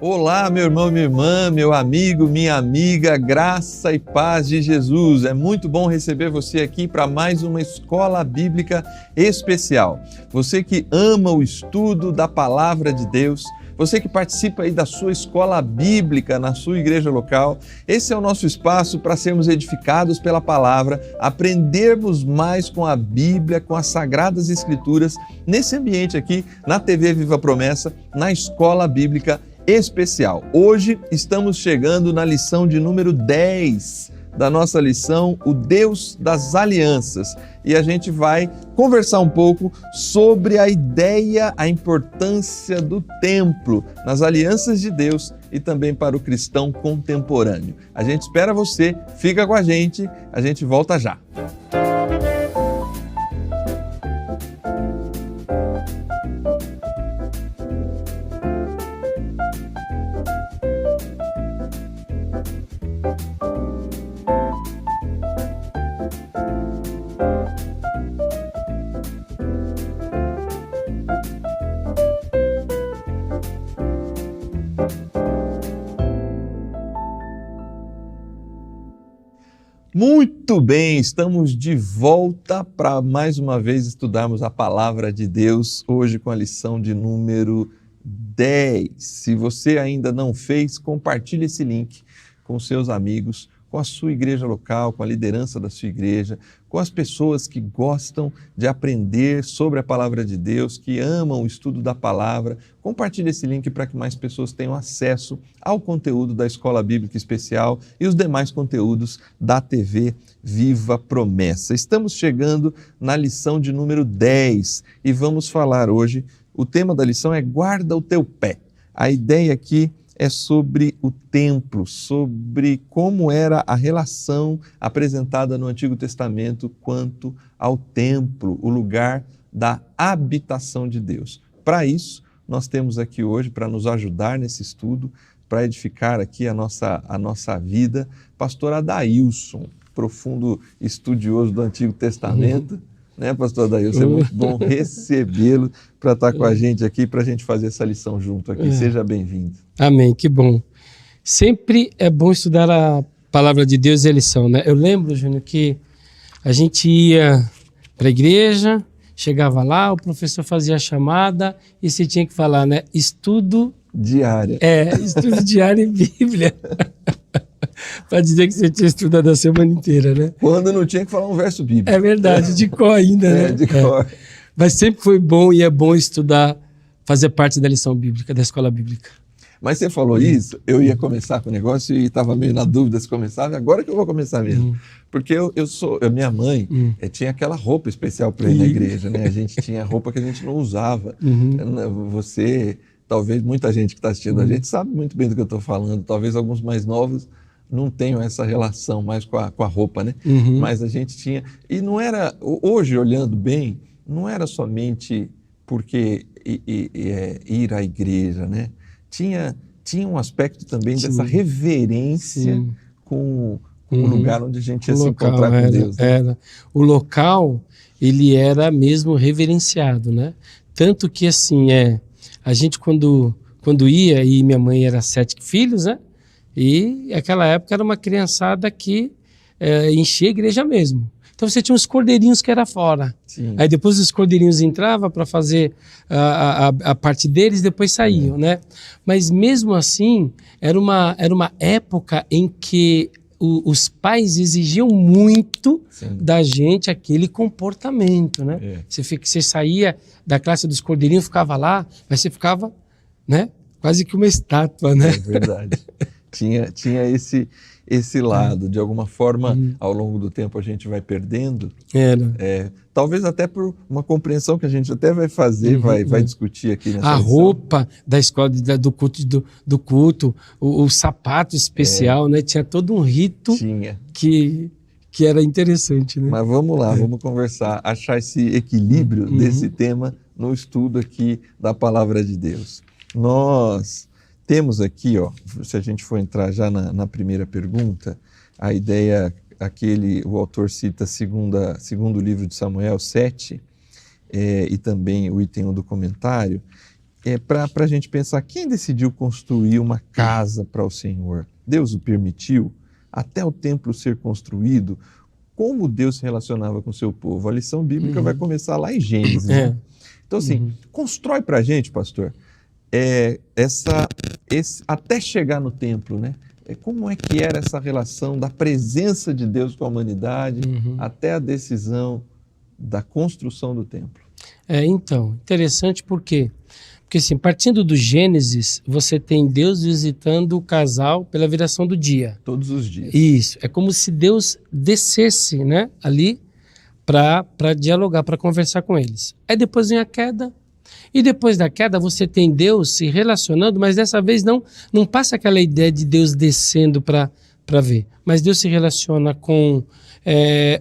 Olá, meu irmão, minha irmã, meu amigo, minha amiga, graça e paz de Jesus. É muito bom receber você aqui para mais uma escola bíblica especial. Você que ama o estudo da palavra de Deus, você que participa aí da sua escola bíblica na sua igreja local, esse é o nosso espaço para sermos edificados pela palavra, aprendermos mais com a Bíblia, com as Sagradas Escrituras, nesse ambiente aqui, na TV Viva Promessa, na escola bíblica especial. Hoje estamos chegando na lição de número 10 da nossa lição, o Deus das Alianças. E a gente vai conversar um pouco sobre a ideia, a importância do templo nas alianças de Deus e também para o cristão contemporâneo. A gente espera você, fica com a gente volta já. Muito bem, estamos de volta para mais uma vez estudarmos a palavra de Deus, hoje com a lição de número 10. Se você ainda não fez, compartilhe esse link com seus amigos, com a sua igreja local, com a liderança da sua igreja, com as pessoas que gostam de aprender sobre a palavra de Deus, que amam o estudo da palavra. Compartilhe esse link para que mais pessoas tenham acesso ao conteúdo da Escola Bíblica Especial e os demais conteúdos da TV Viva Promessa. Estamos chegando na lição de número 10 e vamos falar hoje, o tema da lição é Guarda o Teu Pé. A ideia aqui é sobre o templo, sobre como era a relação apresentada no Antigo Testamento quanto ao templo, o lugar da habitação de Deus. Para isso, nós temos aqui hoje, para nos ajudar nesse estudo, para edificar aqui a nossa vida, pastor Adailson, profundo estudioso do Antigo Testamento. Né, pastor Adailson? É muito bom recebê-lo para estar com a gente aqui, para a gente fazer essa lição junto aqui. Seja bem-vindo. Amém, que bom. Sempre é bom estudar a palavra de Deus e a lição, né? Eu lembro, Júnior, que a gente ia para a igreja, chegava lá, o professor fazia a chamada e você tinha que falar, né? Estudo diário. Estudo diário em Bíblia. Para dizer que você tinha estudado a semana inteira, né? Quando não tinha que falar um verso bíblico. É verdade, de cor ainda, né? De cor. Mas sempre foi bom e é bom estudar, fazer parte da lição bíblica, da escola bíblica. Mas você falou isso, eu ia começar com o negócio e estava meio na dúvida se começava, agora que eu vou começar mesmo. Porque minha mãe tinha aquela roupa especial para ir na igreja, né? A gente tinha roupa que a gente não usava. Você, talvez muita gente que está assistindo a gente sabe muito bem do que eu estou falando, talvez alguns mais novos não tenham essa relação mais com a roupa, né? Mas a gente tinha, e não era, hoje olhando bem, não era somente porque ir à igreja, né? Tinha um aspecto também dessa reverência com o lugar onde a gente ia se encontrar com Deus. Né? O local, ele era mesmo reverenciado, né? Tanto que assim, a gente quando ia, e minha mãe era 7 filhos, né? E naquela época era uma criançada que enchia a igreja mesmo. Então você tinha uns cordeirinhos que era fora. Sim. Aí depois os cordeirinhos entravam para fazer a parte deles, depois saíam, né? Mas mesmo assim, era uma época em que os pais exigiam muito da gente aquele comportamento, né? Você saía da classe dos cordeirinhos, ficava lá, mas você ficava, né? Quase que uma estátua, né? É verdade. Tinha esse lado, de alguma forma, ao longo do tempo a gente vai perdendo, talvez até por uma compreensão que a gente até vai fazer, vai discutir aqui nessa lição. Roupa da escola, do culto, o sapato especial, né? Tinha todo um rito que era interessante, né? Mas vamos lá, vamos conversar, achar esse equilíbrio desse tema no estudo aqui da Palavra de Deus. Nós temos aqui, se a gente for entrar já na primeira pergunta, a ideia, o autor cita segundo livro de Samuel 7, e também o item 1 do comentário, para a gente pensar, quem decidiu construir uma casa para o Senhor? Deus o permitiu? Até o templo ser construído, como Deus se relacionava com o seu povo? A lição bíblica vai começar lá em Gênesis. Né? Então, assim, constrói para a gente, pastor, até chegar no templo, né? Como é que era essa relação da presença de Deus com a humanidade até a decisão da construção do templo? Então, interessante porque assim, partindo do Gênesis, você tem Deus visitando o casal pela viração do dia. Todos os dias. Isso, é como se Deus descesse, né, ali para dialogar, para conversar com eles. Aí depois vem a queda, e depois da queda você tem Deus se relacionando, mas dessa vez não passa aquela ideia de Deus descendo para ver, mas Deus se relaciona com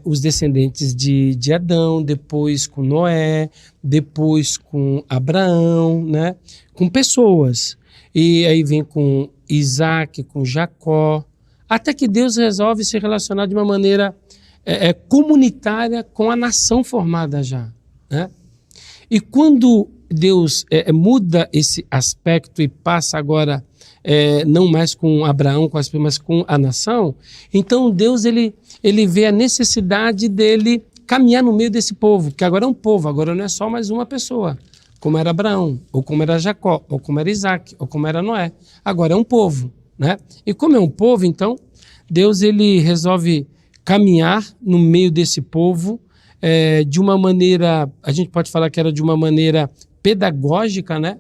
os descendentes de Adão, depois com Noé, depois com Abraão, né? Com pessoas. E aí vem com Isaac, com Jacó, até que Deus resolve se relacionar de uma maneira comunitária com a nação formada já. Né? E quando Deus muda esse aspecto e passa agora não mais com Abraão, mas com a nação, então Deus ele vê a necessidade dele caminhar no meio desse povo, porque agora é um povo, agora não é só mais uma pessoa, como era Abraão, ou como era Jacó, ou como era Isaac, ou como era Noé. Agora é um povo, né? E como é um povo, então, Deus ele resolve caminhar no meio desse povo de uma maneira, a gente pode falar que era de uma maneira pedagógica, né?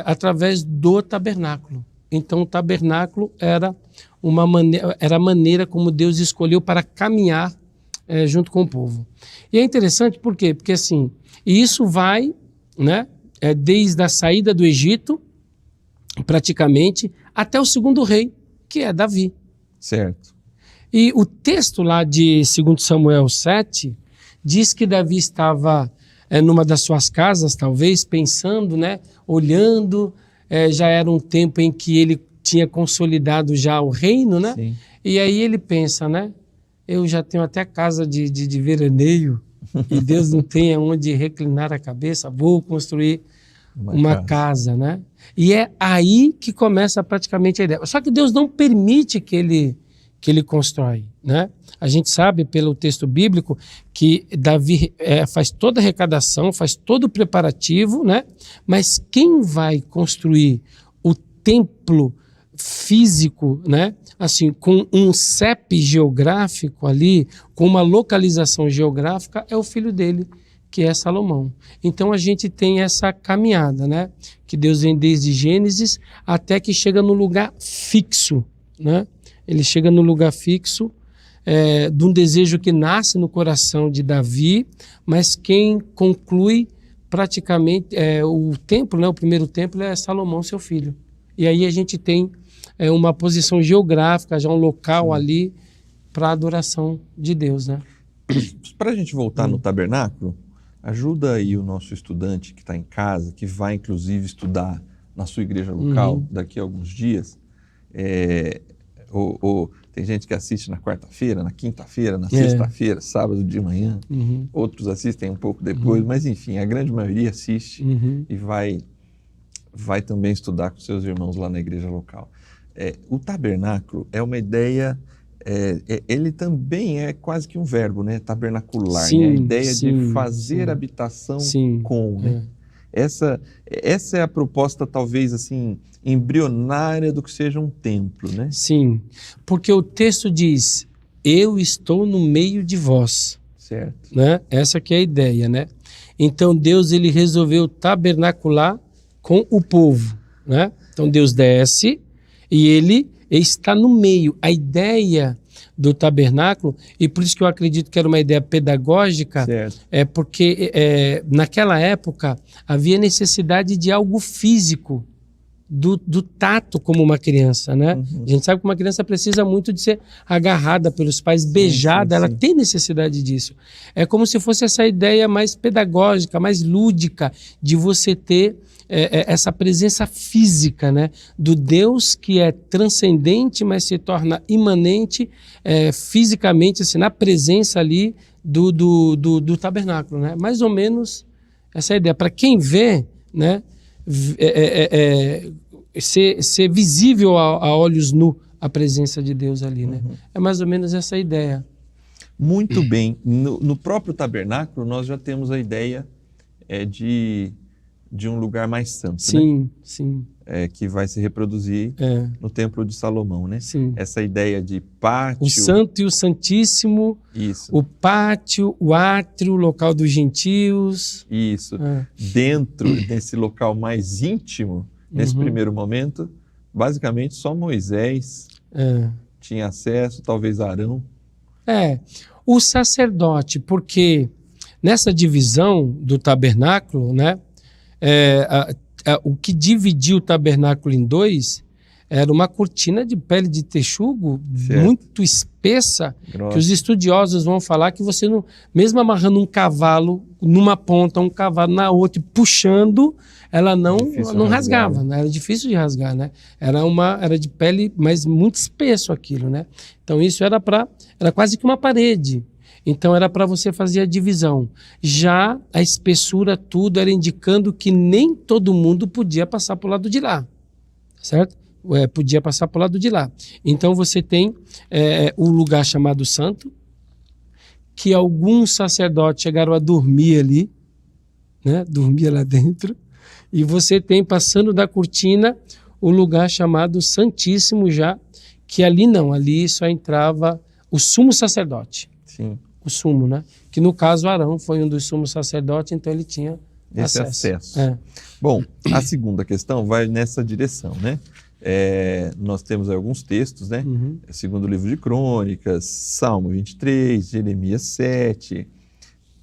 Através do tabernáculo. Então o tabernáculo era a maneira como Deus escolheu para caminhar junto com o povo. E é interessante por quê? Porque assim, isso vai, né, desde a saída do Egito, praticamente, até o segundo rei, que é Davi. Certo. E o texto lá de 2 Samuel 7 diz que Davi estava numa das suas casas, talvez, pensando, né, olhando, já era um tempo em que ele tinha consolidado já o reino, né? Sim. E aí ele pensa, né, eu já tenho até casa de veraneio e Deus não tem aonde reclinar a cabeça, vou construir uma casa, né? E é aí que começa praticamente a ideia. Só que Deus não permite que ele constrói, né? A gente sabe pelo texto bíblico que Davi faz toda a arrecadação, faz todo o preparativo, né? Mas quem vai construir o templo físico, né? Assim, com um CEP geográfico ali, com uma localização geográfica, é o filho dele, que é Salomão. Então a gente tem essa caminhada, né? Que Deus vem desde Gênesis até que chega no lugar fixo, né? Ele chega no lugar fixo de um desejo que nasce no coração de Davi, mas quem conclui praticamente o templo, né? O primeiro templo é Salomão, seu filho. E aí a gente tem uma posição geográfica, já um local ali para a adoração de Deus, né? Para a gente voltar no tabernáculo, ajuda aí o nosso estudante que está em casa, que vai inclusive estudar na sua igreja local daqui a alguns dias. Tem gente que assiste na quarta-feira, na quinta-feira, na sexta-feira, sábado de manhã. Outros assistem um pouco depois, mas enfim, a grande maioria assiste e vai também estudar com seus irmãos lá na igreja local. O tabernáculo é uma ideia, ele também é quase que um verbo, né? Tabernacular, Sim, né? A ideia sim, de fazer habitação com, né? Essa é a proposta, talvez, assim, embrionária do que seja um templo, né? Sim, porque o texto diz, eu estou no meio de vós. Certo. Né? Essa que é a ideia, né? Então Deus ele resolveu tabernacular com o povo, né? Então Deus desce e ele está no meio. A ideia do tabernáculo, e por isso que eu acredito que era uma ideia pedagógica, Certo. Porque naquela época havia necessidade de algo físico, do tato como uma criança, né? A gente sabe que uma criança precisa muito de ser agarrada pelos pais, beijada, ela tem necessidade disso. É como se fosse essa ideia mais pedagógica, mais lúdica, de você ter essa presença física, né? Do Deus que é transcendente, mas se torna imanente fisicamente, assim, na presença ali do tabernáculo, né? Mais ou menos essa ideia. Para quem vê, né, ser visível a olhos nu a presença de Deus ali, né? É mais ou menos essa ideia. Muito bem. No próprio tabernáculo, nós já temos a ideia de um lugar mais santo, Sim, né? sim. Que vai se reproduzir no Templo de Salomão, né? Sim. Essa ideia de pátio. O Santo e o Santíssimo, isso. O pátio, o átrio, o local dos gentios. Isso. Dentro desse local mais íntimo, nesse primeiro momento, basicamente só Moisés tinha acesso, talvez Arão. O sacerdote, porque nessa divisão do tabernáculo, né, o que dividia o tabernáculo em dois era uma cortina de pele de texugo muito espessa, grossa, que os estudiosos vão falar que você, não, mesmo amarrando um cavalo numa ponta, um cavalo na outra, e puxando, ela não rasgava, né? Era difícil de rasgar, né? Era de pele, mas muito espesso aquilo, né? Então isso era quase que uma parede. Então era para você fazer a divisão. Já a espessura, tudo era indicando que nem todo mundo podia passar para o lado de lá, certo? Podia passar para o lado de lá. Então você tem o lugar chamado Santo, que alguns sacerdotes chegaram a dormir ali, né? Dormia lá dentro. E você tem, passando da cortina, o lugar chamado Santíssimo já, que ali não, ali só entrava o sumo sacerdote. Sim. O sumo, né? Que no caso Arão foi um dos sumos sacerdotes, então ele tinha esse acesso. Bom, a segunda questão vai nessa direção, né? Nós temos alguns textos, né? Segundo o livro de Crônicas, Salmo 23, Jeremias 7,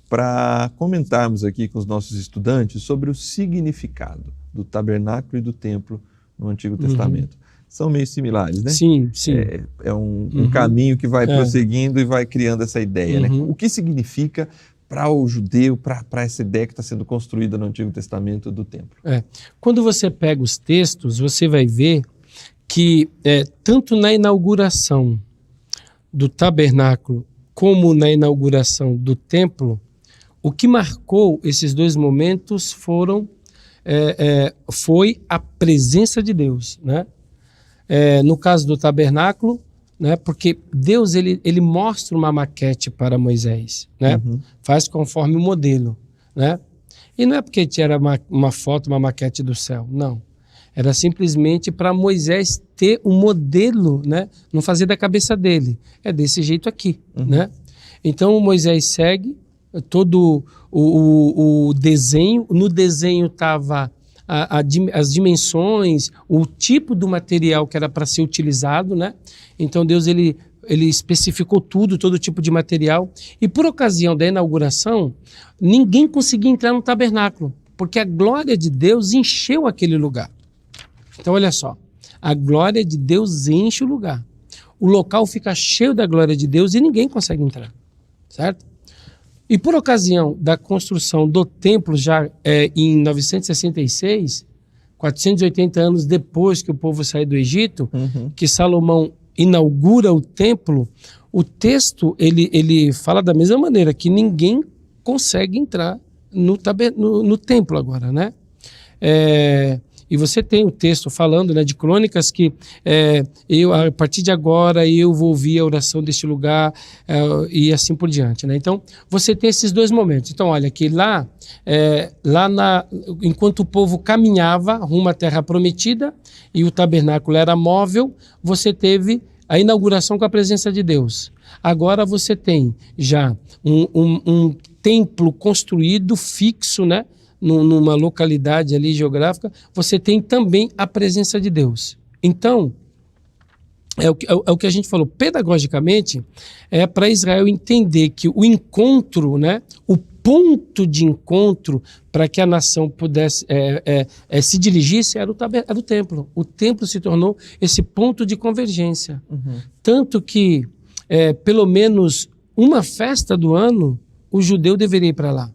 para comentarmos aqui com os nossos estudantes sobre o significado do tabernáculo e do templo no Antigo Testamento. São meio similares, né? Sim, sim. É um caminho que vai prosseguindo e vai criando essa ideia, né? O que significa para o judeu, para essa ideia que está sendo construída no Antigo Testamento do templo? Quando você pega os textos, você vai ver que tanto na inauguração do tabernáculo como na inauguração do templo, o que marcou esses dois momentos foi a presença de Deus, né? No caso do tabernáculo, né, porque Deus ele mostra uma maquete para Moisés, né? Faz conforme o modelo, né? E não é porque era uma foto, uma maquete do céu, não. Era simplesmente para Moisés ter um modelo, né? Não fazer da cabeça dele. É desse jeito aqui, né? Então Moisés segue todo o desenho. No desenho estava as dimensões, o tipo do material que era para ser utilizado, né? Então Deus ele especificou todo tipo de material. E por ocasião da inauguração, ninguém conseguia entrar no tabernáculo, porque a glória de Deus encheu aquele lugar. Então olha só, a glória de Deus enche o lugar. O local fica cheio da glória de Deus e ninguém consegue entrar, certo? E por ocasião da construção do templo, já em 966, 480 anos depois que o povo saiu do Egito, que Salomão inaugura o templo, o texto ele fala da mesma maneira, que ninguém consegue entrar no templo agora, né? E você tem o texto falando, né, de Crônicas que a partir de agora eu vou ouvir a oração deste lugar e assim por diante, né? Então você tem esses dois momentos. Então olha que enquanto o povo caminhava rumo à terra prometida e o tabernáculo era móvel, você teve a inauguração com a presença de Deus. Agora você tem já um templo construído fixo, né? Numa localidade ali geográfica, você tem também a presença de Deus. Então, é o que a gente falou, pedagogicamente, para Israel entender que o encontro, né, o ponto de encontro para que a nação pudesse se dirigisse era o templo. O templo se tornou esse ponto de convergência. Tanto que, pelo menos uma festa do ano, o judeu deveria ir para lá.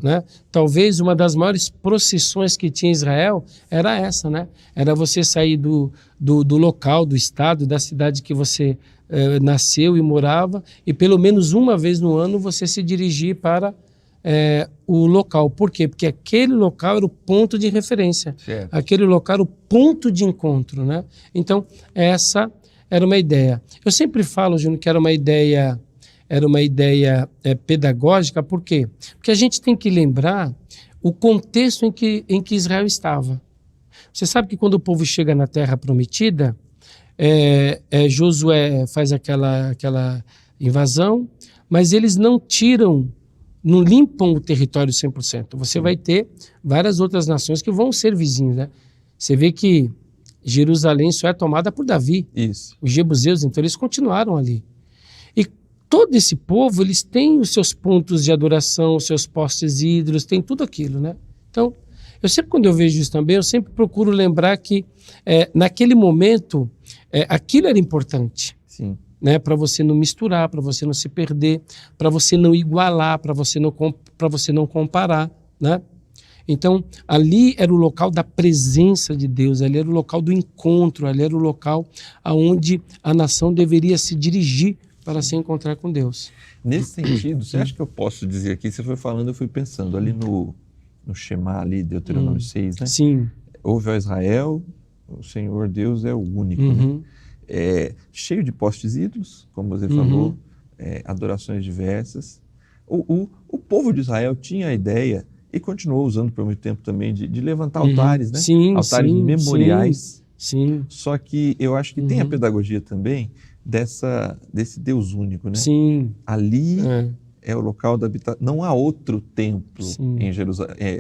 Né? Talvez uma das maiores procissões que tinha Israel era essa, né? Era você sair do local, do estado, da cidade que você nasceu e morava, e pelo menos uma vez no ano você se dirigir para o local. Por quê? Porque aquele local era o ponto de referência. Certo. Aquele local era o ponto de encontro, né? Então, essa era uma ideia. Eu sempre falo, Júnior, que era uma ideia pedagógica. Por quê? Porque a gente tem que lembrar o contexto em que Israel estava. Você sabe que quando o povo chega na Terra Prometida, Josué faz aquela invasão, mas eles não limpam o território 100%. Você vai ter várias outras nações que vão ser vizinhos, né? Você vê que Jerusalém só é tomada por Davi. Isso. Os jebuseus, então, eles continuaram ali. E todo esse povo, eles têm os seus pontos de adoração, os seus postes ídolos, tem tudo aquilo, né? Então, quando eu vejo isso também, eu sempre procuro lembrar que naquele momento, aquilo era importante. Sim. Né, para você não misturar, para você não se perder, para você não igualar, para você não comparar, né? Então, ali era o local da presença de Deus, ali era o local do encontro, ali era o local aonde a nação deveria se dirigir para se encontrar com Deus. Nesse sentido, você acha que eu posso dizer aqui, você foi falando, eu fui pensando, ali no Shema, ali, Deuteronômio 6, né? Sim. Ouve a Israel, o Senhor Deus é o único, né? Cheio de postes ídolos, como você falou, adorações diversas. O povo de Israel tinha a ideia, e continuou usando por muito tempo também, de levantar altares, né? Sim, altares memoriais. Sim. Só que eu acho que tem a pedagogia também desse Deus único, né? Sim. Ali é o local da habitação. Não há outro templo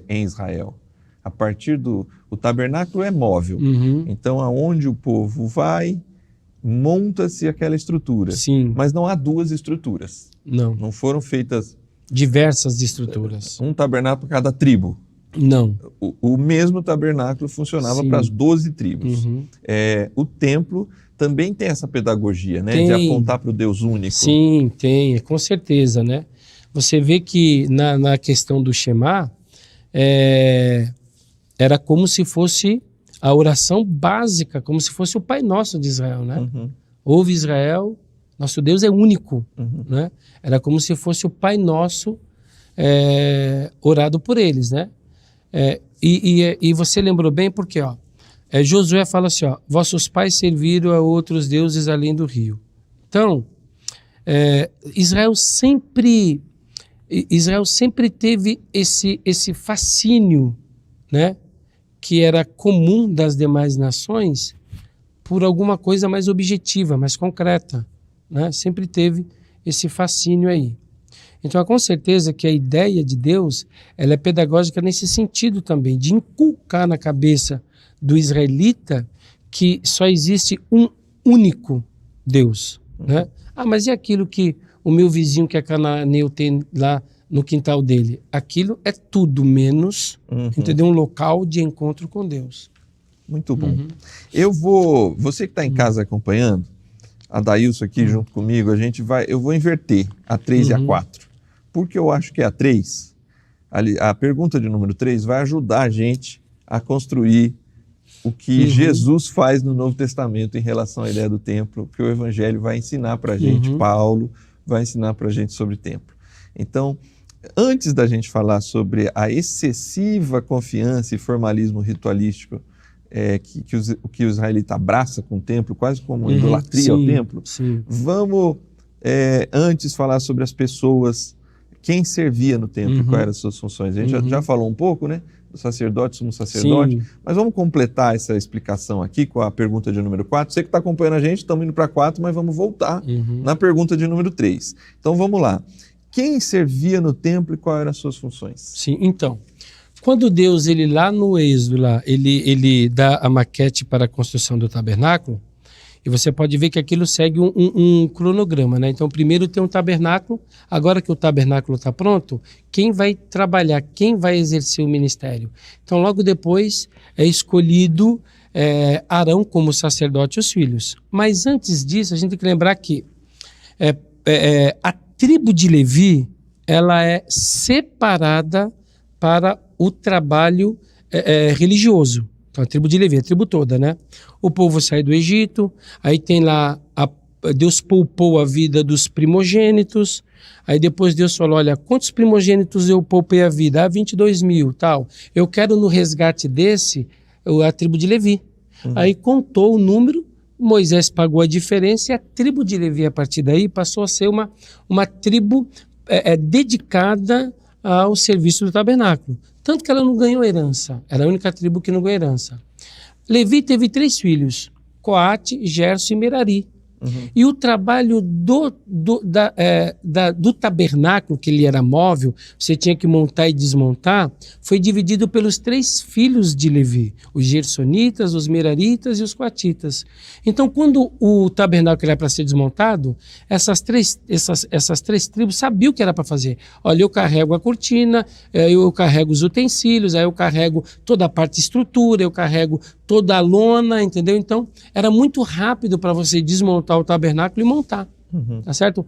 em Israel. A partir o tabernáculo é móvel. Então, aonde o povo vai, monta-se aquela estrutura. Sim. Mas não há duas estruturas. Não. Não foram feitas diversas estruturas. Um tabernáculo para cada tribo. Não. O mesmo tabernáculo funcionava para as 12 tribos. O templo também tem essa pedagogia, né? De apontar para o Deus único. Sim, tem, com certeza, né? Você vê que na questão do Shema, era como se fosse a oração básica, como se fosse o Pai Nosso de Israel, né? Ouve Israel, nosso Deus é único, né? Era como se fosse o Pai Nosso orado por eles, né? E você lembrou bem porque, Josué fala assim, vossos pais serviram a outros deuses além do rio. Então, Israel sempre teve esse fascínio, né? Que era comum das demais nações por alguma coisa mais objetiva, mais concreta, né? Sempre teve esse fascínio aí. Então, com certeza que a ideia de Deus, ela é pedagógica nesse sentido também, de inculcar na cabeça do israelita que só existe um único Deus, né? Mas e aquilo que o meu vizinho que é cananeu tem lá no quintal dele? Aquilo é tudo menos, entendeu? Um local de encontro com Deus. Muito bom. Você que está em casa acompanhando, a Daílson aqui junto comigo, eu vou inverter a 3 e a 4. Porque eu acho que a 3, a pergunta de número 3 vai ajudar a gente a construir o que Jesus faz no Novo Testamento em relação à ideia do templo, que o Evangelho vai ensinar para a gente, Paulo vai ensinar para a gente sobre templo. Então, antes da gente falar sobre a excessiva confiança e formalismo ritualístico que o israelita abraça com o templo, quase como uma idolatria ao templo, vamos antes falar sobre as pessoas, quem servia no templo e quais eram as suas funções. A gente já falou um pouco, né? Do sacerdote, sumo sacerdote, mas vamos completar essa explicação aqui com a pergunta de número 4. Você que está acompanhando a gente, estamos indo para 4, mas vamos voltar na pergunta de número 3. Então vamos lá. Quem servia no templo e quais eram as suas funções? Sim, então, quando Deus, lá no Êxodo, ele dá a maquete para a construção do tabernáculo, e você pode ver que aquilo segue um cronograma, né? Então, primeiro tem um tabernáculo, agora que o tabernáculo está pronto, quem vai trabalhar, quem vai exercer o ministério? Então, logo depois é escolhido Arão como sacerdote e os filhos. Mas antes disso, a gente tem que lembrar que a tribo de Levi, ela é separada para o trabalho religioso. Então, a tribo de Levi, a tribo toda, né? O povo sai do Egito, aí tem lá Deus poupou a vida dos primogênitos. Aí depois Deus falou, olha, quantos primogênitos eu poupei a vida? 22 mil, tal. Eu quero no resgate desse, a tribo de Levi. Aí contou o número, Moisés pagou a diferença e a tribo de Levi, a partir daí, passou a ser uma tribo dedicada ao serviço do tabernáculo. Tanto que ela não ganhou herança. Era a única tribo que não ganhou herança. Levi teve 3 filhos, Coate, Gerson e Merari. E o trabalho do tabernáculo, que ele era móvel, você tinha que montar e desmontar, foi dividido pelos 3 filhos de Levi, os gersonitas, os meraritas e os coatitas. Então, quando o tabernáculo era para ser desmontado, essas três tribos sabiam o que era para fazer. Olha, eu carrego a cortina, eu carrego os utensílios, aí eu carrego toda a parte de estrutura, eu carrego toda a lona, entendeu? Então, era muito rápido para você desmontar o tabernáculo e montar, tá certo?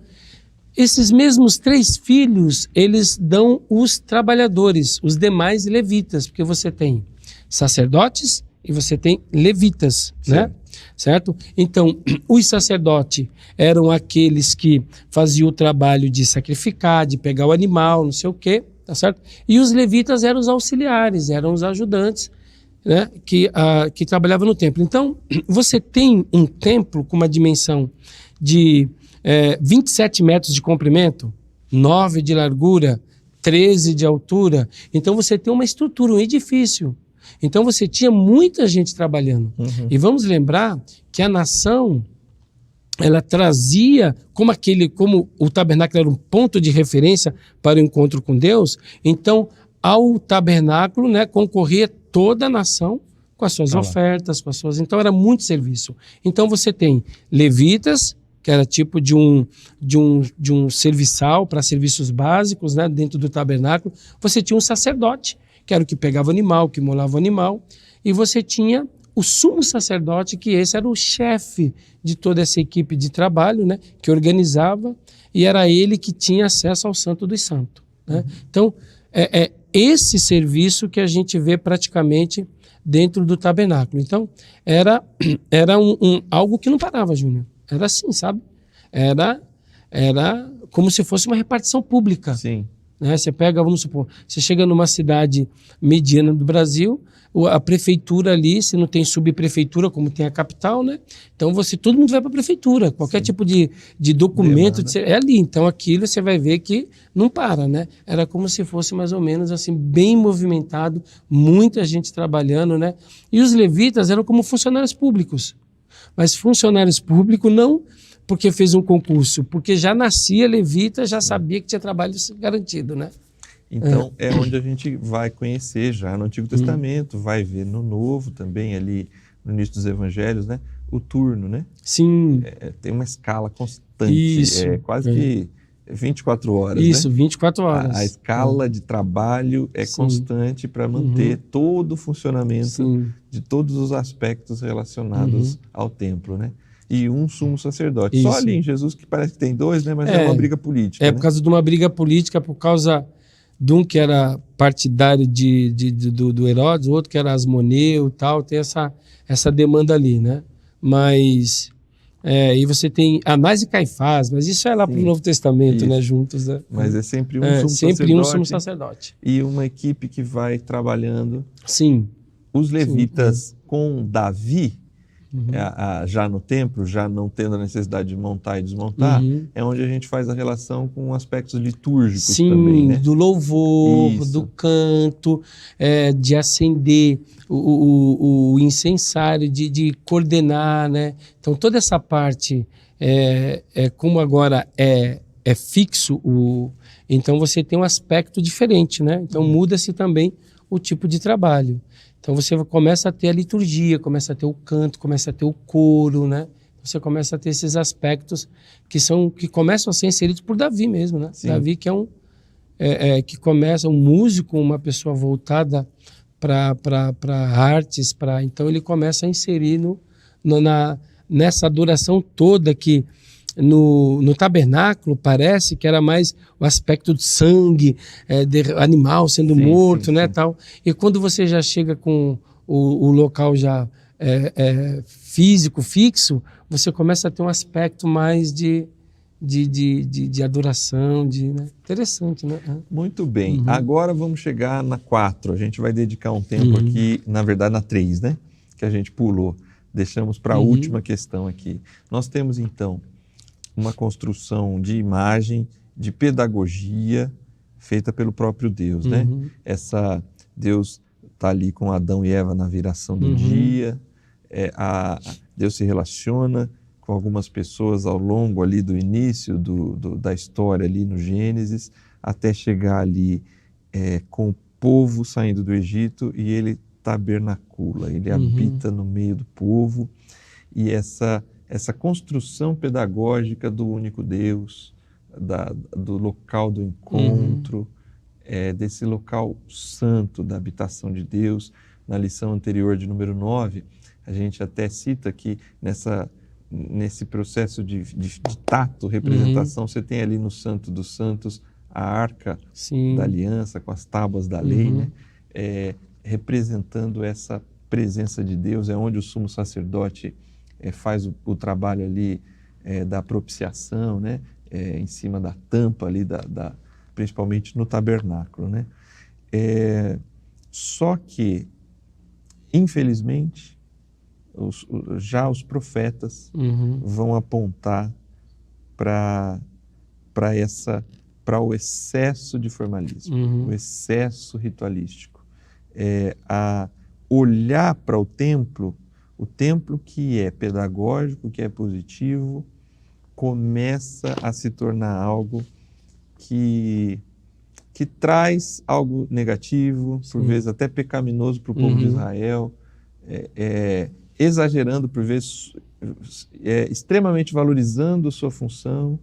Esses mesmos 3 filhos, eles dão os trabalhadores, os demais levitas, porque você tem sacerdotes e você tem levitas, né? Certo? Então, os sacerdotes eram aqueles que faziam o trabalho de sacrificar, de pegar o animal, não sei o quê, tá certo? E os levitas eram os auxiliares, eram os ajudantes, né, que trabalhava no templo. Então, você tem um templo com uma dimensão de 27 metros de comprimento, 9 de largura, 13 de altura. Então, você tem uma estrutura, um edifício. Então, você tinha muita gente trabalhando. E vamos lembrar que a nação, ela trazia, como o tabernáculo era um ponto de referência para o encontro com Deus, então, ao tabernáculo, né, concorria toda a nação com as suas ofertas, com as suas... Então, era muito serviço. Então, você tem levitas, que era tipo de um serviçal para serviços básicos, né, dentro do tabernáculo. Você tinha um sacerdote, que era o que pegava o animal, que molava o animal. E você tinha o sumo sacerdote, que esse era o chefe de toda essa equipe de trabalho, né, que organizava, e era ele que tinha acesso ao Santo dos Santos, né? Então, esse serviço que a gente vê praticamente dentro do tabernáculo. Então, era algo que não parava, Júnior. Era assim, sabe? Era como se fosse uma repartição pública. Sim. Né? Você pega, vamos supor, você chega numa cidade mediana do Brasil, a prefeitura ali, se não tem subprefeitura, como tem a capital, né? Então todo mundo vai para a prefeitura, qualquer tipo de documento é ali. Então aquilo você vai ver que não para, né? Era como se fosse mais ou menos assim, bem movimentado, muita gente trabalhando, né? E os levitas eram como funcionários públicos, mas funcionários públicos não porque fez um concurso, porque já nascia levita, já sabia que tinha trabalho garantido, né? Então, é onde a gente vai conhecer já no Antigo Testamento, vai ver no Novo também, ali no início dos Evangelhos, né? O turno, né? Sim. Tem uma escala constante, Isso. Quase que 24 horas, Isso, né? 24 horas. A escala de trabalho é constante para manter todo o funcionamento de todos os aspectos relacionados ao templo, né? E um sumo sacerdote. Só ali em Jesus que parece que tem 2, né? Mas é uma briga política. Por causa de uma briga política, por causa de um que era partidário do Herodes, o outro que era asmoneu e tal, tem essa demanda ali, né? Mas, e você tem Anás e Caifás, mas isso é lá para o Novo Testamento, né? Juntos, né? Mas é sempre um sumo sacerdote. E uma equipe que vai trabalhando. Sim. Os levitas com Davi, já no templo, já não tendo a necessidade de montar e desmontar, é onde a gente faz a relação com aspectos litúrgicos também, né? Do louvor, do canto, de acender o incensário, de coordenar, né? Então, toda essa parte, como agora é fixo, então você tem um aspecto diferente, né? Então, muda-se também o tipo de trabalho. Então você começa a ter a liturgia, começa a ter o canto, começa a ter o coro, né? Você começa a ter esses aspectos que começam a ser inseridos por Davi mesmo, né? Sim. Davi que que começa um músico, uma pessoa voltada para artes, então ele começa a inserir nessa adoração toda que no tabernáculo parece que era mais o aspecto do sangue, de animal sendo morto, né, tal. E quando você já chega com o local já físico, fixo, você começa a ter um aspecto mais de adoração, né? Interessante, né? Muito bem. Agora vamos chegar na 4. A gente vai dedicar um tempo aqui, na verdade na 3, né? Que a gente pulou. Deixamos para a última questão aqui. Nós temos então uma construção de imagem, de pedagogia feita pelo próprio Deus, né? Deus está ali com Adão e Eva na viração do dia, Deus se relaciona com algumas pessoas ao longo ali do início da história ali no Gênesis, até chegar ali com o povo saindo do Egito, e ele tabernacula, ele habita no meio do povo, e essa construção pedagógica do único Deus, do local do encontro, desse local santo da habitação de Deus. Na lição anterior de número 9, a gente até cita que nesse processo de tato, representação, você tem ali no Santo dos Santos a arca da aliança com as tábuas da lei, né? Representando essa presença de Deus, é onde o sumo sacerdote faz o trabalho ali da propiciação, né? Em cima da tampa ali, principalmente no tabernáculo, né? Só que, infelizmente, já os profetas vão apontar para o excesso de formalismo, o excesso ritualístico, a olhar para o templo que é pedagógico, que é positivo, começa a se tornar algo que traz algo negativo, por vezes até pecaminoso para o povo de Israel, exagerando por vezes, extremamente valorizando sua função,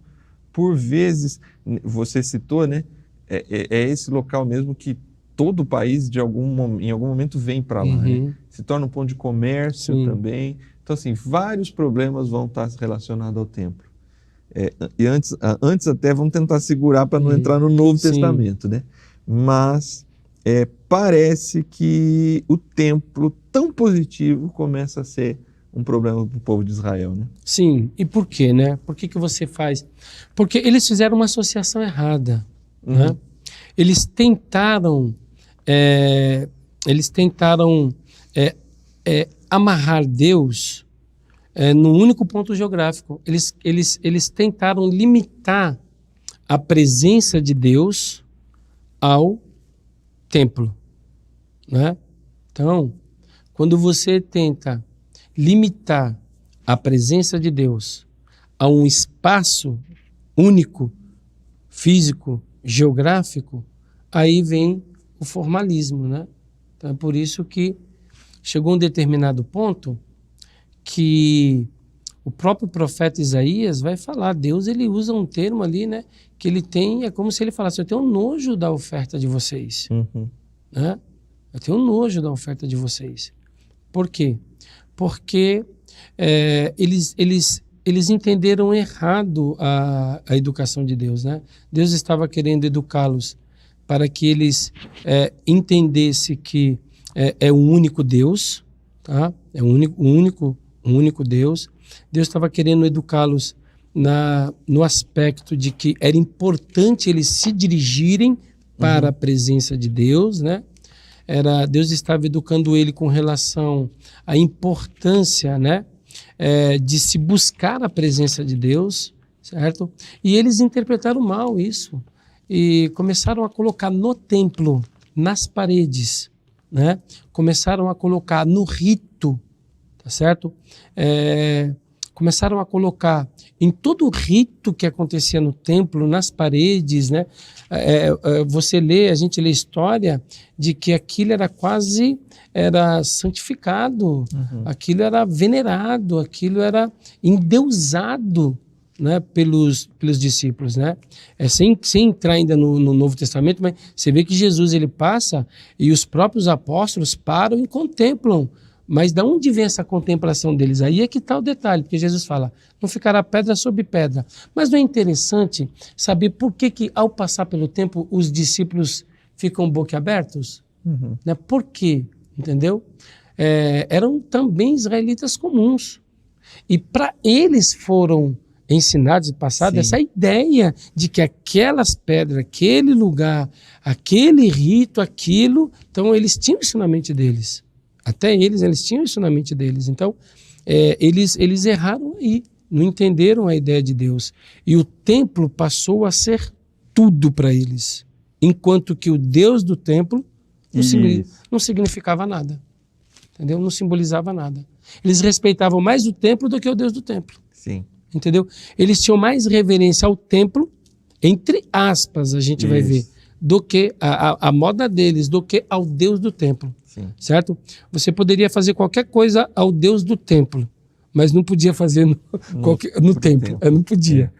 por vezes, você citou, né? Esse local mesmo que todo o país em algum momento vem para lá, né? Se torna um ponto de comércio também. Então, assim, vários problemas vão estar relacionados ao templo. E antes até vamos tentar segurar para não entrar no Novo Testamento, né? Mas parece que o templo tão positivo começa a ser um problema para o povo de Israel, né? Sim, e por quê, né? Por que você faz? Porque eles fizeram uma associação errada, né? Eles tentaram amarrar Deus num único ponto geográfico. Eles tentaram limitar a presença de Deus ao templo, né? Então, quando você tenta limitar a presença de Deus a um espaço único, físico, geográfico, aí vem o formalismo, né? Então é por isso que chegou um determinado ponto que o próprio profeta Isaías vai falar, Deus ele usa um termo ali, né? Que ele tem, é como se ele falasse, eu tenho nojo da oferta de vocês, né? Eu tenho nojo da oferta de vocês. Por quê? Porque eles entenderam errado a educação de Deus, né? Deus estava querendo educá-los para que eles entendessem que é um único Deus, tá? É um único Deus. Deus estava querendo educá-los no aspecto de que era importante eles se dirigirem para a presença de Deus, né? Deus estava educando ele com relação à importância, né? De se buscar a presença de Deus, certo? E eles interpretaram mal isso e começaram a colocar no templo, nas paredes, né? Começaram a colocar no rito, tá certo? Começaram a colocar em todo o rito que acontecia no templo, nas paredes, né? A gente lê a história de que aquilo era santificado, aquilo era venerado, aquilo era endeusado, né, pelos discípulos, né? Sem entrar ainda no Novo Testamento, mas você vê que Jesus ele passa e os próprios apóstolos param e contemplam. Mas de onde vem essa contemplação deles? Aí é que está o detalhe, porque Jesus fala, não ficará pedra sobre pedra. Mas não é interessante saber por que ao passar pelo tempo os discípulos ficam boquiabertos? Né? Por quê? Entendeu? Eram também israelitas comuns. E para eles foram ensinados e passados essa ideia de que aquelas pedras, aquele lugar, aquele rito, aquilo, então eles tinham isso na mente deles. Até eles tinham isso na mente deles. Então, eles erraram aí, não entenderam a ideia de Deus. E o templo passou a ser tudo para eles, enquanto que o Deus do templo não significava nada, entendeu? Não simbolizava nada. Eles respeitavam mais o templo do que o Deus do templo. Sim. Entendeu? Eles tinham mais reverência ao templo, entre aspas, a gente vai ver, do que a moda deles, do que ao Deus do templo. Sim. Certo? Você poderia fazer qualquer coisa ao Deus do templo, mas não podia fazer no templo. Não podia.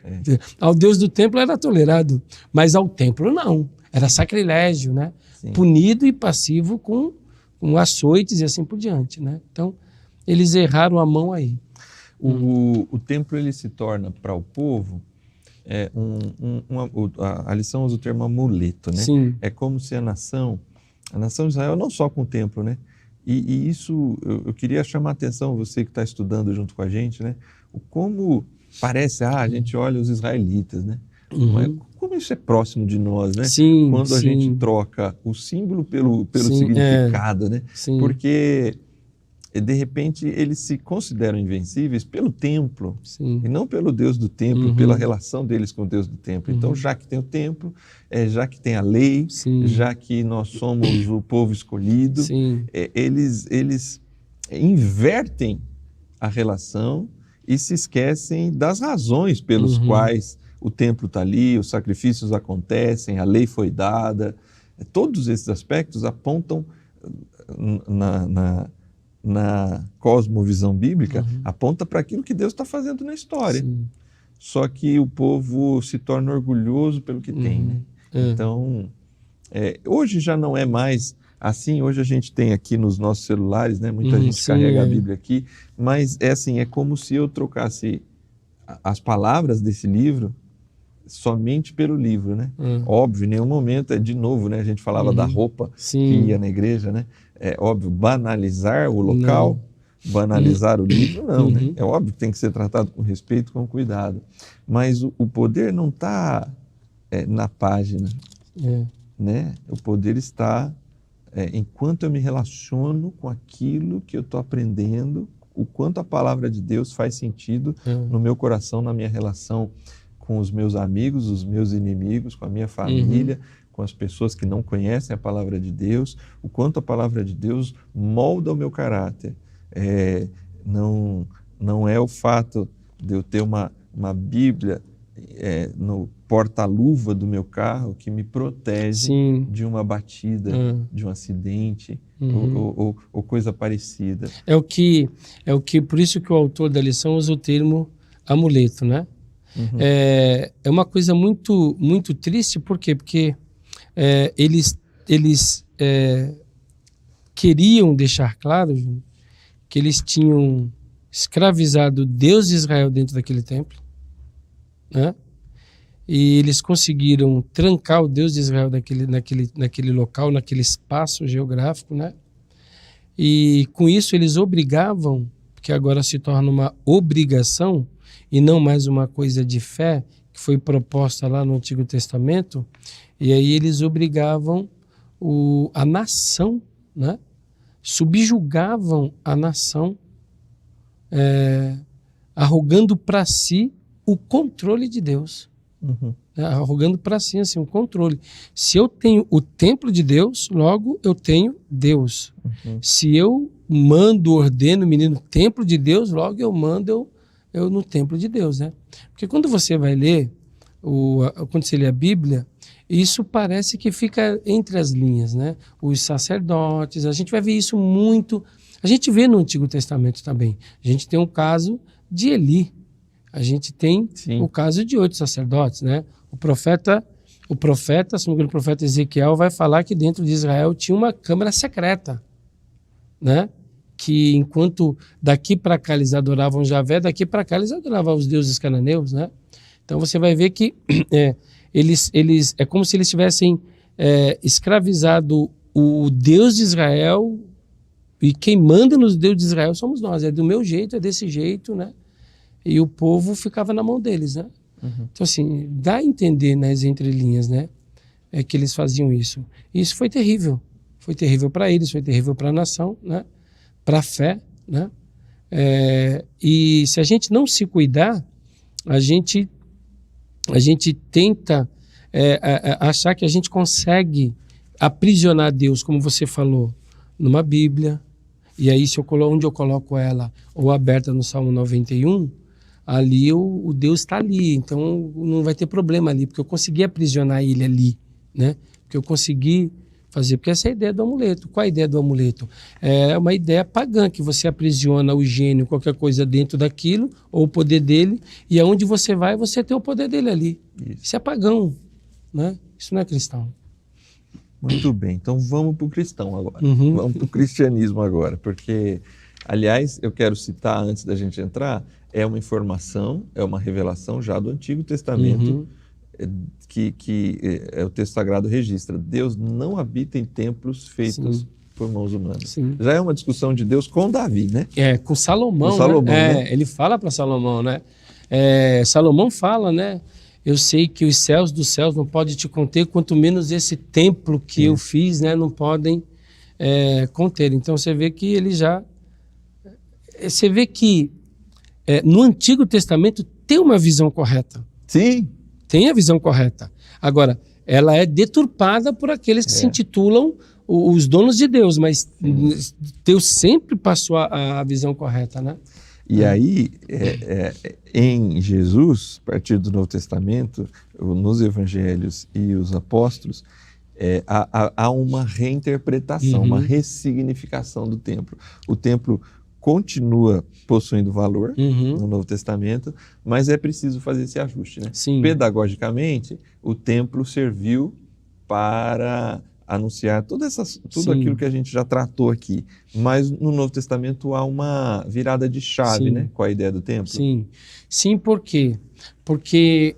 Ao Deus do templo era tolerado, mas ao templo não. Era sacrilégio, né? Sim. Punido e passivo com açoites e assim por diante, né? Então, eles erraram a mão aí. O templo ele se torna para o povo, a lição usa o termo amuleto, né? Sim. É como se a nação de Israel, não só com o templo, né? E isso, eu queria chamar a atenção, você que está estudando junto com a gente, né? Como parece, a gente olha os israelitas, né? Mas como isso é próximo de nós, né? Sim, quando a gente troca o símbolo pelo significado, né? Sim. Porque de repente eles se consideram invencíveis pelo templo, e não pelo Deus do templo, pela relação deles com o Deus do templo. Então, já que tem o templo, já que tem a lei, já que nós somos o povo escolhido, eles invertem a relação e se esquecem das razões pelos quais o templo está ali, os sacrifícios acontecem, a lei foi dada. Todos esses aspectos apontam na cosmovisão bíblica, aponta para aquilo que Deus está fazendo na história. Sim. Só que o povo se torna orgulhoso pelo que tem, né? Então, hoje já não é mais assim. Hoje a gente tem aqui nos nossos celulares, né? Muita gente carrega a Bíblia aqui, mas é como se eu trocasse as palavras desse livro somente pelo livro, né? Óbvio, em nenhum momento de novo, né? A gente falava da roupa que ia na igreja, né? É óbvio, banalizar o local, banalizar o livro, não, né? É óbvio que tem que ser tratado com respeito, com cuidado. Mas o poder não está na página, né? O poder está enquanto eu me relaciono com aquilo que eu estou aprendendo, o quanto a palavra de Deus faz sentido no meu coração, na minha relação com os meus amigos, os meus inimigos, com a minha família, com as pessoas que não conhecem a palavra de Deus, o quanto a palavra de Deus molda o meu caráter. Não é o fato de eu ter uma Bíblia no porta-luva do meu carro que me protege de uma batida, de um acidente ou coisa parecida. Por isso que o autor da lição usa o termo amuleto, né? É uma coisa muito, muito triste, por quê? Porque eles queriam deixar claro, Júnior, que eles tinham escravizado Deus de Israel dentro daquele templo, né? E eles conseguiram trancar o Deus de Israel naquele local, naquele espaço geográfico, né? E com isso eles obrigavam, que agora se torna uma obrigação e não mais uma coisa de fé, que foi proposta lá no Antigo Testamento, e aí eles obrigavam a nação, né? Subjugavam a nação, arrogando para si o controle de Deus. Arrogando para si assim, o controle. Se eu tenho o templo de Deus, logo eu tenho Deus. Se eu ordeno o menino templo de Deus, logo eu mando eu no templo de Deus, né? Porque quando você vai ler, quando você lê a Bíblia, isso parece que fica entre as linhas, né? Os sacerdotes, a gente vai ver isso muito. A gente vê no Antigo Testamento também. A gente tem um caso de Eli. A gente tem o caso de 8 sacerdotes, né? O profeta, se não me engano, o profeta Ezequiel vai falar que dentro de Israel tinha uma câmara secreta, né? Que enquanto daqui para cá eles adoravam Javé, daqui para cá eles adoravam os deuses cananeus, né? Então você vai ver que eles é como se eles tivessem escravizado o Deus de Israel E quem manda nos Deus de Israel somos nós. É do meu jeito, é desse jeito, né? E o povo ficava na mão deles, né? Então, assim, dá a entender nas entrelinhas, né? É que eles faziam isso. E isso foi terrível. Foi terrível para eles, foi terrível para a nação, né? Para a fé, né? E se a gente não se cuidar, a gente tenta achar que a gente consegue aprisionar Deus, como você falou, numa Bíblia. E aí, onde eu coloco ela, ou aberta no Salmo 91, ali o Deus está ali. Então, não vai ter problema ali, porque eu consegui aprisionar ele ali, né? Porque eu consegui fazer. Porque essa é a ideia do amuleto. Qual é a ideia do amuleto? É uma ideia pagã, que você aprisiona o gênio, qualquer coisa dentro daquilo, ou o poder dele, e aonde você vai, você tem o poder dele ali. Isso é pagão, né? Isso não é cristão. Muito bem, então vamos para o cristão agora. Vamos para o cristianismo agora, porque, aliás, eu quero citar antes da gente entrar, é uma informação, é uma revelação já do Antigo Testamento, que o texto sagrado registra. Deus não habita em templos feitos por mãos humanas. Sim. Já é uma discussão de Deus com Davi, né? Com Salomão, com Salomão, né? Ele fala para Salomão, né? Salomão fala, né? Eu sei que os céus dos céus não podem te conter, quanto menos esse templo que eu fiz, né? Não podem conter. Então você vê que ele já... Você vê que no Antigo Testamento tem uma visão correta. Sim. Tem a visão correta. Agora, ela é deturpada por aqueles que se intitulam os donos de Deus, mas Deus sempre passou a visão correta, né? E aí, em Jesus, a partir do Novo Testamento, nos Evangelhos e os Apóstolos, há uma reinterpretação, uma ressignificação do templo. O templo continua possuindo valor no Novo Testamento, mas é preciso fazer esse ajuste, né? Sim. Pedagogicamente, o templo serviu para anunciar tudo aquilo que a gente já tratou aqui, mas no Novo Testamento há uma virada de chave, né, com a ideia do templo. Sim, por quê? Porque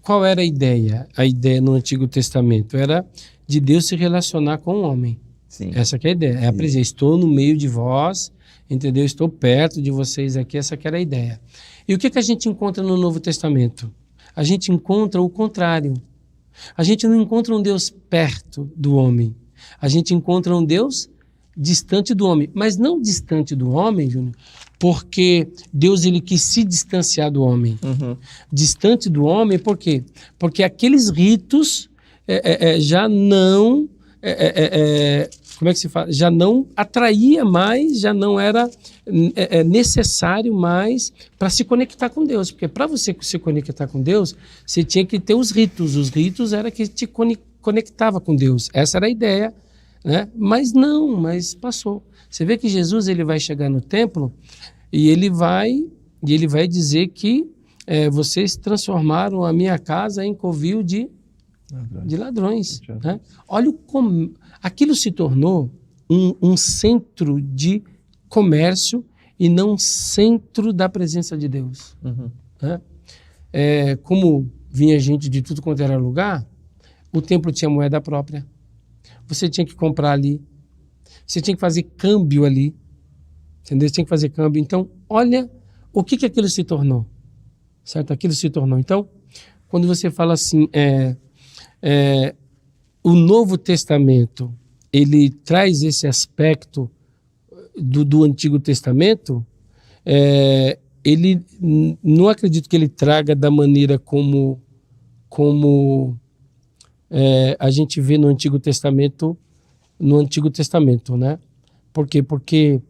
qual era a ideia? A ideia no Antigo Testamento era de Deus se relacionar com o homem. Sim. Essa que é a ideia. É a presença. Estou no meio de vós, entendeu? Estou perto de vocês aqui, essa que era a ideia. E o que a gente encontra no Novo Testamento? A gente encontra o contrário. A gente não encontra um Deus perto do homem. A gente encontra um Deus distante do homem. Mas não distante do homem, Júnior, porque Deus ele quis se distanciar do homem. Distante do homem, por quê? Porque aqueles ritos já não... como é que se fala? Já não atraía mais, já não era necessário mais para se conectar com Deus. Porque para você se conectar com Deus, você tinha que ter os ritos. Os ritos era que te conectava com Deus. Essa era a ideia, né? Mas passou. Você vê que Jesus ele vai chegar no templo e ele vai dizer que vocês transformaram a minha casa em covil de ladrões. Né? Olha como aquilo se tornou um centro de comércio e não um centro da presença de Deus. Né? Como vinha gente de tudo quanto era lugar, o templo tinha moeda própria. Você tinha que comprar ali. Você tinha que fazer câmbio ali. Entendeu? Você tinha que fazer câmbio. Então, olha o que aquilo se tornou. Certo? Aquilo se tornou. Então, quando você fala assim... o Novo Testamento, ele traz esse aspecto do Antigo Testamento, ele não acredito que ele traga da maneira como a gente vê no Antigo Testamento, né? Por quê? Porque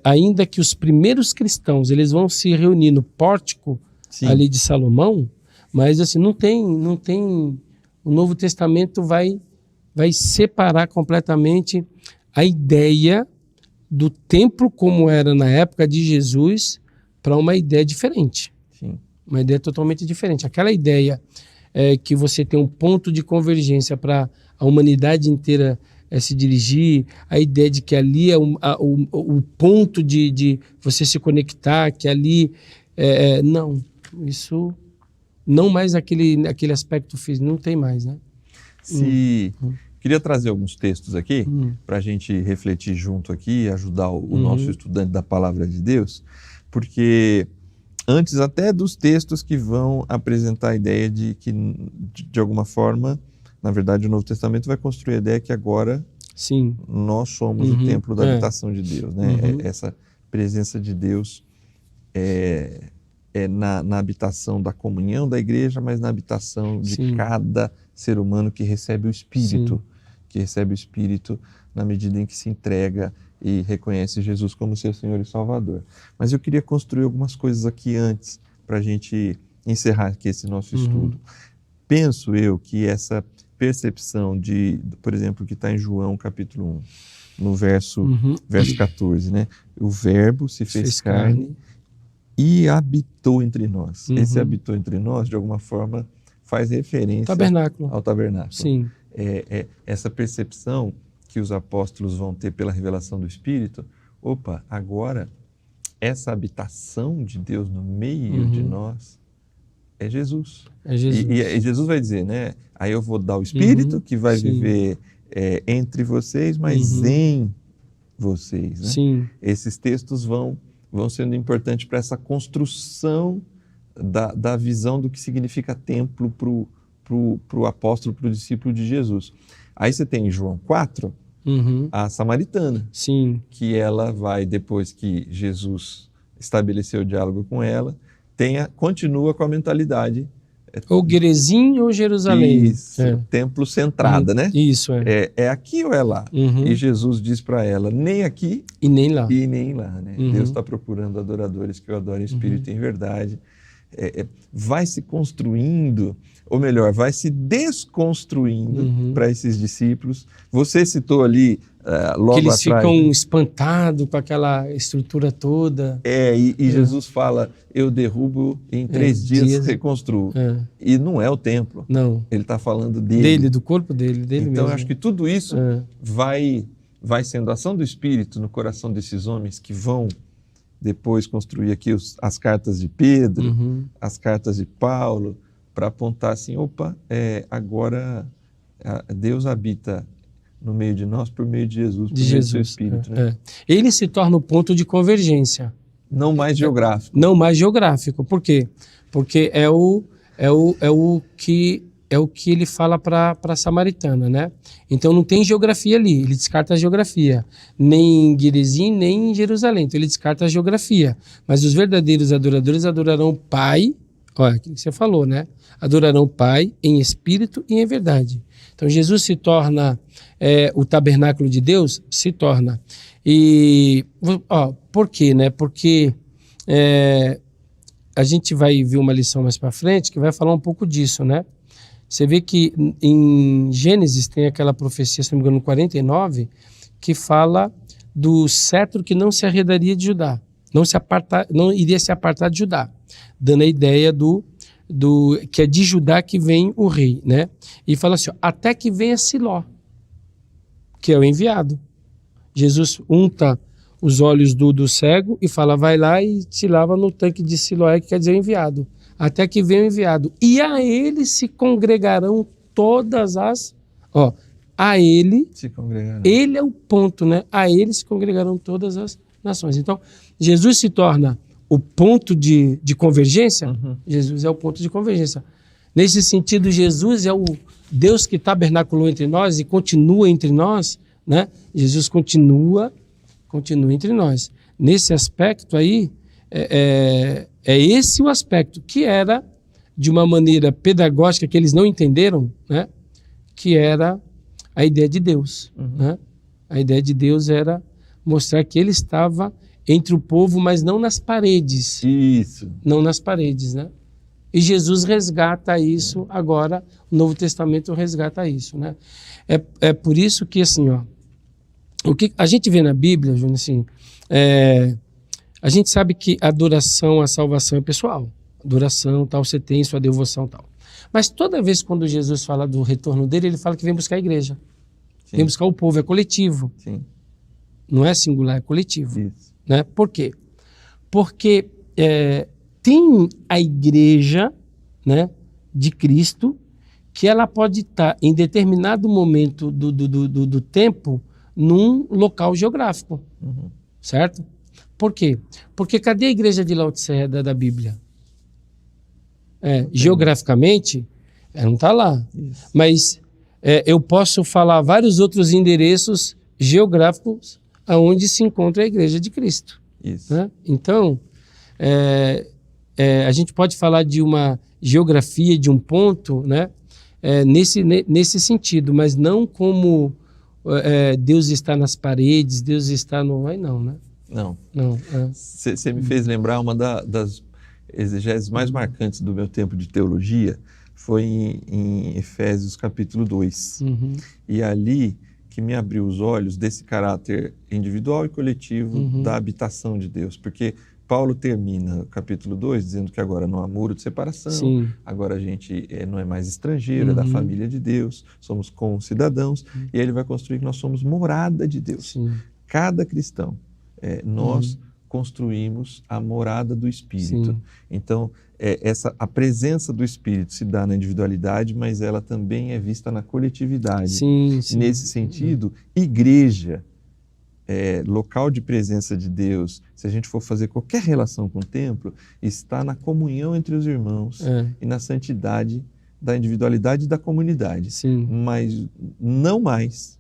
ainda que os primeiros cristãos, eles vão se reunir no pórtico ali de Salomão, mas assim, não tem o Novo Testamento vai separar completamente a ideia do templo como era na época de Jesus para uma ideia diferente. Sim. Uma ideia totalmente diferente. Aquela ideia que você tem um ponto de convergência para a humanidade inteira se dirigir, a ideia de que ali é o ponto de você se conectar, que ali... não, isso... Não mais aquele aspecto físico, não tem mais, né? Queria trazer alguns textos aqui para a gente refletir junto aqui e ajudar o nosso estudante da Palavra de Deus, porque antes até dos textos que vão apresentar a ideia de que, de alguma forma, na verdade, o Novo Testamento vai construir a ideia que agora Sim. nós somos o templo da habitação de Deus, né? Essa presença de Deus é na habitação da comunhão da igreja, mas na habitação de cada ser humano que recebe o Espírito, que recebe o Espírito na medida em que se entrega e reconhece Jesus como seu Senhor e Salvador. Mas eu queria construir algumas coisas aqui antes, para a gente encerrar aqui esse nosso estudo. Penso eu que essa percepção de, por exemplo, que está em João capítulo 1, no verso 14, né? O Verbo se fez carne e habitou entre nós. Esse habitou entre nós, de alguma forma, faz referência ao tabernáculo. Sim. Essa percepção que os apóstolos vão ter pela revelação do Espírito, agora essa habitação de Deus no meio de nós é Jesus. E Jesus vai dizer, né? Aí eu vou dar o Espírito que vai viver entre vocês, mas em vocês. Né? Sim. Esses textos vão sendo importantes para essa construção da visão do que significa templo para o apóstolo, para o discípulo de Jesus. Aí você tem em João 4, a samaritana, que ela vai, depois que Jesus estabeleceu o diálogo com ela, continua com a mentalidade... Ou Gerezim ou Jerusalém. Isso, templo centrada, né? Isso, É aqui ou é lá? E Jesus diz para ela, nem aqui e nem lá. Né? Deus está procurando adoradores que o adorem em espírito e em verdade. Vai se construindo, ou melhor, vai se desconstruindo para esses discípulos. Você citou ali logo que eles atrás, ficam né? espantados com aquela estrutura toda. E Jesus fala, eu derrubo e em 3 dias reconstruo. E não é o templo. Não. Ele está falando dele. Do corpo dele então, mesmo. Eu acho que tudo isso vai sendo a ação do Espírito no coração desses homens que vão depois construir aqui as cartas de Pedro, as cartas de Paulo, para apontar assim, agora Deus habita no meio de nós por meio de Jesus, por meio do seu Espírito. Né? Ele se torna o ponto de convergência. Não mais geográfico. Não mais geográfico. Por quê? Porque é o que ele fala para a samaritana, né? Então não tem geografia ali, ele descarta a geografia. Nem em Gerezim, nem em Jerusalém. Então ele descarta a geografia. Mas os verdadeiros adoradores adorarão o Pai, olha, aquilo que você falou, né? Adorarão o Pai em espírito e em verdade. Então Jesus se torna o tabernáculo de Deus, se torna. E por quê, né? Porque a gente vai ver uma lição mais para frente que vai falar um pouco disso, né? Você vê que em Gênesis tem aquela profecia, se não me engano, no 49, que fala do cetro que não se arredaria de Judá, não iria se apartar de Judá, dando a ideia que é de Judá que vem o rei, né? E fala assim, até que venha Siló, que é o enviado. Jesus unta os olhos do cego e fala, vai lá e te lava no tanque de Siloé, que quer dizer o enviado. Até que venha o enviado. E a ele se congregarão todas as... a ele... Se congregarão. Ele é o ponto, né? A ele se congregarão todas as nações. Então, Jesus se torna o ponto de convergência. Jesus é o ponto de convergência. Nesse sentido, Jesus é o Deus que tabernaculou entre nós e continua entre nós, né? Jesus continua entre nós. Nesse aspecto aí, é esse o aspecto que era, de uma maneira pedagógica que eles não entenderam, né? Que era a ideia de Deus. Né? A ideia de Deus era mostrar que ele estava entre o povo, mas não nas paredes. Isso. Não nas paredes, né? E Jesus resgata isso agora, o Novo Testamento resgata isso, né? É por isso que, assim, o que a gente vê na Bíblia, Júnior, assim, a gente sabe que a adoração, a salvação é pessoal. Adoração, tal, você tem sua devoção, tal. Mas toda vez quando Jesus fala do retorno dele, ele fala que vem buscar a igreja. Sim. Vem buscar o povo, é coletivo. Sim. Não é singular, é coletivo. Isso. Né? Por quê? Porque tem a igreja, né, de Cristo que ela pode estar em determinado momento do tempo num local geográfico, certo? Por quê? Porque cadê a igreja de Laodiceia da Bíblia? Geograficamente, ela não está lá. Isso. Mas eu posso falar vários outros endereços geográficos onde se encontra a igreja de Cristo. Isso. Né? Então, a gente pode falar de uma geografia, de um ponto, né? Nesse sentido, mas não como Deus está nas paredes, Deus está no... Aí não, né? Não. Não. Você me fez lembrar uma das exegeses mais marcantes do meu tempo de teologia, foi em Efésios capítulo 2. E ali que me abriu os olhos desse caráter individual e coletivo da habitação de Deus. Porque Paulo termina o capítulo 2 dizendo que agora não há muro de separação, Sim. agora a gente não é mais estrangeiro, é da família de Deus, somos concidadãos, e aí ele vai construir que nós somos morada de Deus. Sim. Cada cristão, nós construímos a morada do Espírito. Sim. Então, a presença do Espírito se dá na individualidade, mas ela também é vista na coletividade. Sim. Nesse sentido, igreja, local de presença de Deus, se a gente for fazer qualquer relação com o templo, está na comunhão entre os irmãos e na santidade da individualidade e da comunidade. Sim. Mas não mais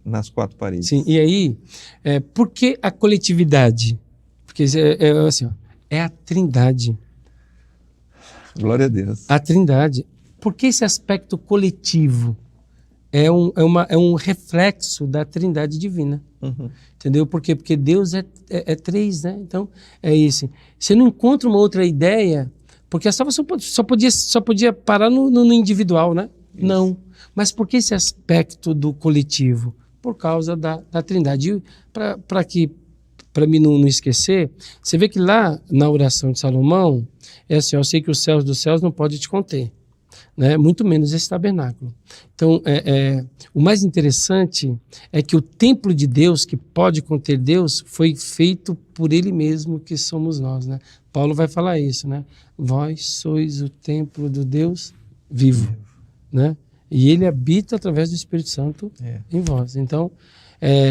nas quatro paredes. Sim, e aí, por que a coletividade? Porque assim, é a Trindade. Glória a Deus. A Trindade. Por que esse aspecto coletivo? É um reflexo da Trindade divina. Entendeu? Por quê? Porque Deus é três, né? Então, é isso. Você não encontra uma outra ideia, porque a salvação só podia parar no individual, né? Isso. Não. Mas por que esse aspecto do coletivo? Por causa da Trindade. Para mim não esquecer, você vê que lá na oração de Salomão, é assim, eu sei que os céus dos céus não podem te conter, né? Muito menos esse tabernáculo. Então, o mais interessante é que o templo de Deus, que pode conter Deus, foi feito por Ele mesmo, que somos nós, né? Paulo vai falar isso, né? Vós sois o templo do Deus vivo, né? E Ele habita através do Espírito Santo em vós. Então,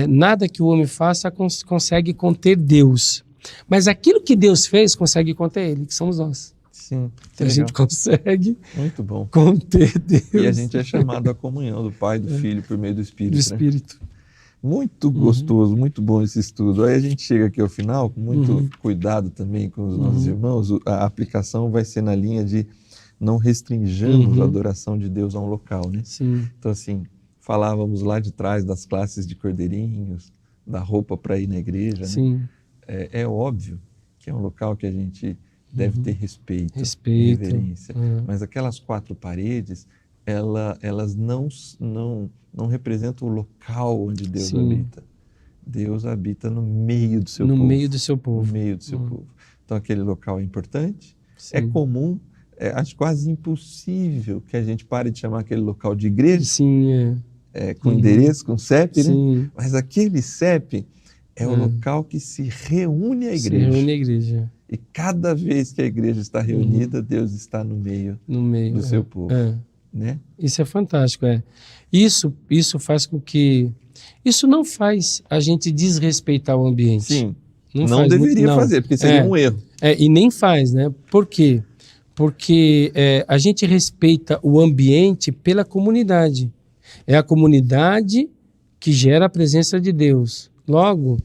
nada que o homem faça consegue conter Deus. Mas aquilo que Deus fez consegue conter Ele, que somos nós. Sim. Então, a gente consegue muito bom conter Deus. E a gente é chamado à comunhão do Pai e do Filho por meio do Espírito. Do Espírito. Né? Muito gostoso, muito bom esse estudo. Aí a gente chega aqui ao final, com muito cuidado também com os nossos irmãos. A aplicação vai ser na linha de não restringirmos a adoração de Deus a um local, né? Sim. Então, assim, falávamos lá de trás das classes de cordeirinhos, da roupa para ir na igreja, Sim. né? É óbvio que é um local que a gente deve ter respeito, reverência. Mas aquelas quatro paredes, elas não representam o local onde Deus habita. Deus habita no meio do seu povo. No meio do seu povo. No meio do seu povo. Então, aquele local é importante, Sim. é comum, acho quase impossível que a gente pare de chamar aquele local de igreja. Sim, com endereço, com CEP, Sim. né? Mas aquele CEP é o local que se reúne a igreja. Se reúne a igreja. E cada vez que a igreja está reunida, Deus está no meio do seu povo. Né? Isso é fantástico. Isso faz com que... Isso não faz a gente desrespeitar o ambiente. Sim, não deveria fazer, porque seria um erro. E nem faz, né? Por quê? Porque a gente respeita o ambiente pela comunidade. É a comunidade que gera a presença de Deus. Logo,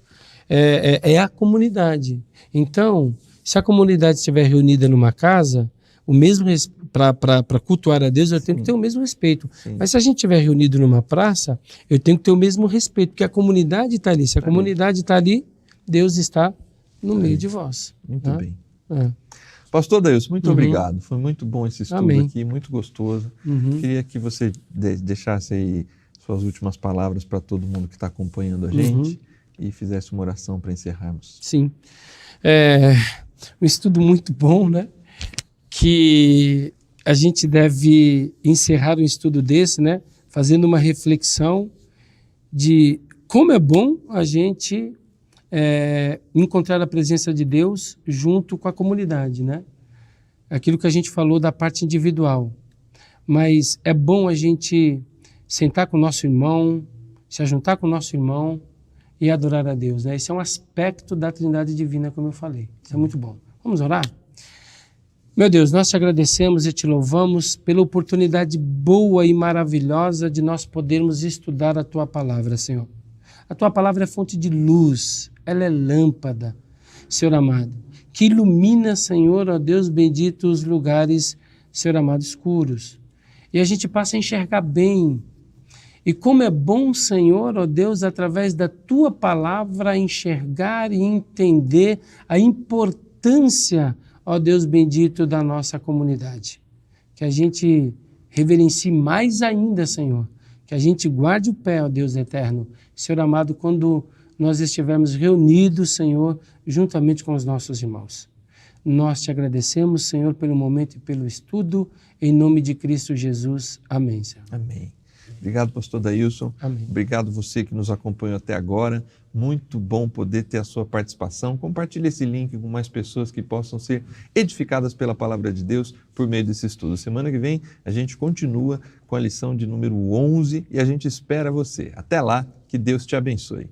é a comunidade. Então, se a comunidade estiver reunida numa casa, o mesmo para cultuar a Deus, eu tenho que ter o mesmo respeito. Sim. Mas se a gente estiver reunido numa praça, eu tenho que ter o mesmo respeito, porque a comunidade está ali. Se a comunidade está ali, Deus está no meio de vós. Muito bem. Pastor Deus, muito obrigado. Foi muito bom esse estudo aqui, muito gostoso. Queria que você deixasse aí suas últimas palavras para todo mundo que está acompanhando a gente e fizesse uma oração para encerrarmos. Sim. Um estudo muito bom, né? Que a gente deve encerrar um estudo desse, né? Fazendo uma reflexão de como é bom a gente encontrar a presença de Deus junto com a comunidade, né? Aquilo que a gente falou da parte individual. mas é bom a gente sentar com o nosso irmão, se ajuntar com o nosso irmão e adorar a Deus, né? Esse é um aspecto da Trindade Divina, como eu falei. Isso é muito bom. Vamos orar? Meu Deus, nós te agradecemos e te louvamos pela oportunidade boa e maravilhosa de nós podermos estudar a Tua Palavra, Senhor. A Tua Palavra é fonte de luz, ela é lâmpada, Senhor amado, que ilumina, Senhor, ó Deus bendito, os lugares, Senhor amado, escuros. E a gente passa a enxergar bem. E como é bom, Senhor, ó Deus, através da Tua Palavra, enxergar e entender a importância, ó Deus bendito, da nossa comunidade. Que a gente reverencie mais ainda, Senhor. Que a gente guarde o pé, ó Deus eterno. Senhor amado, quando nós estivermos reunidos, Senhor, juntamente com os nossos irmãos. Nós te agradecemos, Senhor, pelo momento e pelo estudo. Em nome de Cristo Jesus. Amém, Senhor. Amém. Obrigado, pastor Dailson. Amém. Obrigado você que nos acompanhou até agora. Muito bom poder ter a sua participação. Compartilhe esse link com mais pessoas que possam ser edificadas pela palavra de Deus por meio desse estudo. Semana que vem a gente continua com a lição de número 11 e a gente espera você. Até lá, que Deus te abençoe.